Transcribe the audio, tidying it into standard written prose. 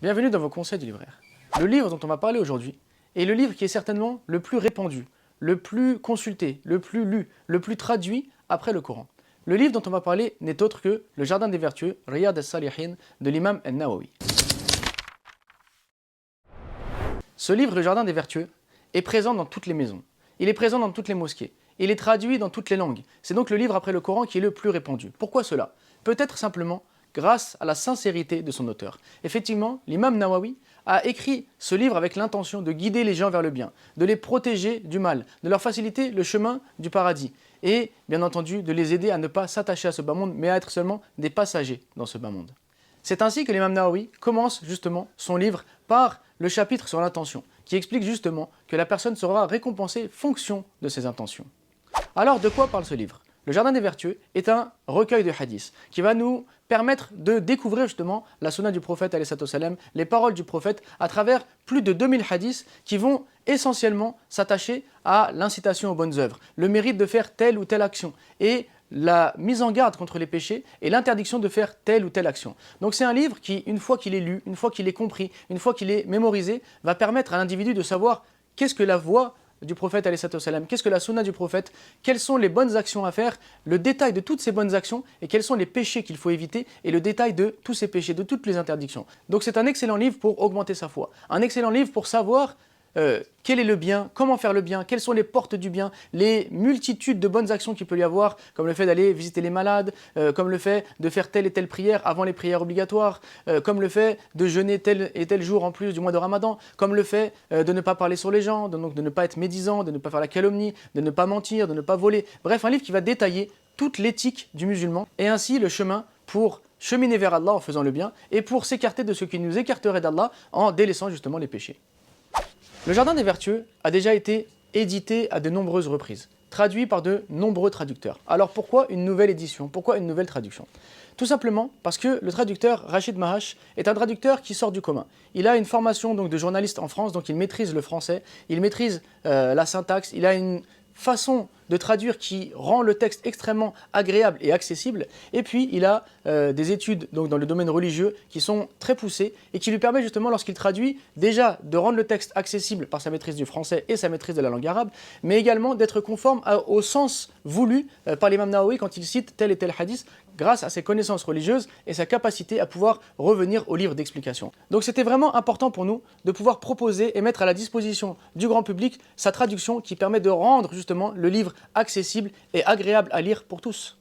Bienvenue dans vos conseils du libraire. Le livre dont on va parler aujourd'hui est le livre qui est certainement le plus répandu, le plus consulté, le plus lu, le plus traduit après le Coran. Le livre dont on va parler n'est autre que Le Jardin des Vertueux, Riyad al-Salihin, de l'imam al-Nawawi. Ce livre, Le Jardin des Vertueux, est présent dans toutes les maisons. Il est présent dans toutes les mosquées. Il est traduit dans toutes les langues. C'est donc le livre après le Coran qui est le plus répandu. Pourquoi cela? Peut-être simplement grâce à la sincérité de son auteur. Effectivement, l'imam Nawawi a écrit ce livre avec l'intention de guider les gens vers le bien, de les protéger du mal, de leur faciliter le chemin du paradis et, bien entendu, de les aider à ne pas s'attacher à ce bas monde, mais à être seulement des passagers dans ce bas monde. C'est ainsi que l'imam Nawawi commence justement son livre par le chapitre sur l'intention, qui explique justement que la personne sera récompensée fonction de ses intentions. Alors, de quoi parle ce livre? Le Jardin des Vertueux est un recueil de hadiths qui va nous permettre de découvrir justement la sunna du prophète, les paroles du prophète, à travers plus de 2000 hadiths qui vont essentiellement s'attacher à l'incitation aux bonnes œuvres, le mérite de faire telle ou telle action et la mise en garde contre les péchés et l'interdiction de faire telle ou telle action. Donc c'est un livre qui, une fois qu'il est lu, une fois qu'il est compris, une fois qu'il est mémorisé, va permettre à l'individu de savoir qu'est-ce que la voie du prophète, qu'est-ce que la sunna du prophète, quelles sont les bonnes actions à faire, le détail de toutes ces bonnes actions et quels sont les péchés qu'il faut éviter et le détail de tous ces péchés, de toutes les interdictions. Donc c'est un excellent livre pour augmenter sa foi, un excellent livre pour savoir quel est le bien, comment faire le bien, quelles sont les portes du bien, les multitudes de bonnes actions qu'il peut y avoir, comme le fait d'aller visiter les malades, comme le fait de faire telle et telle prière avant les prières obligatoires, comme le fait de jeûner tel et tel jour en plus du mois de Ramadan, comme le fait de ne pas parler sur les gens, donc de ne pas être médisant, de ne pas faire la calomnie, de ne pas mentir, de ne pas voler. Bref, un livre qui va détailler toute l'éthique du musulman et ainsi le chemin pour cheminer vers Allah en faisant le bien et pour s'écarter de ce qui nous écarterait d'Allah en délaissant justement les péchés. Le Jardin des Vertueux a déjà été édité à de nombreuses reprises, traduit par de nombreux traducteurs. Alors pourquoi une nouvelle édition? Pourquoi une nouvelle traduction? Tout simplement parce que le traducteur Rachid Mahash est un traducteur qui sort du commun. Il a une formation donc, de journaliste en France, donc il maîtrise le français, il maîtrise la syntaxe, il a une façon de traduire qui rend le texte extrêmement agréable et accessible. Et puis, il a des études donc, dans le domaine religieux qui sont très poussées et qui lui permettent justement, lorsqu'il traduit, déjà de rendre le texte accessible par sa maîtrise du français et sa maîtrise de la langue arabe, mais également d'être conforme au sens voulu par l'imam Nawawi quand il cite tel et tel hadith, grâce à ses connaissances religieuses et sa capacité à pouvoir revenir au livre d'explication. Donc c'était vraiment important pour nous de pouvoir proposer et mettre à la disposition du grand public sa traduction qui permet de rendre justement le livre accessible et agréable à lire pour tous.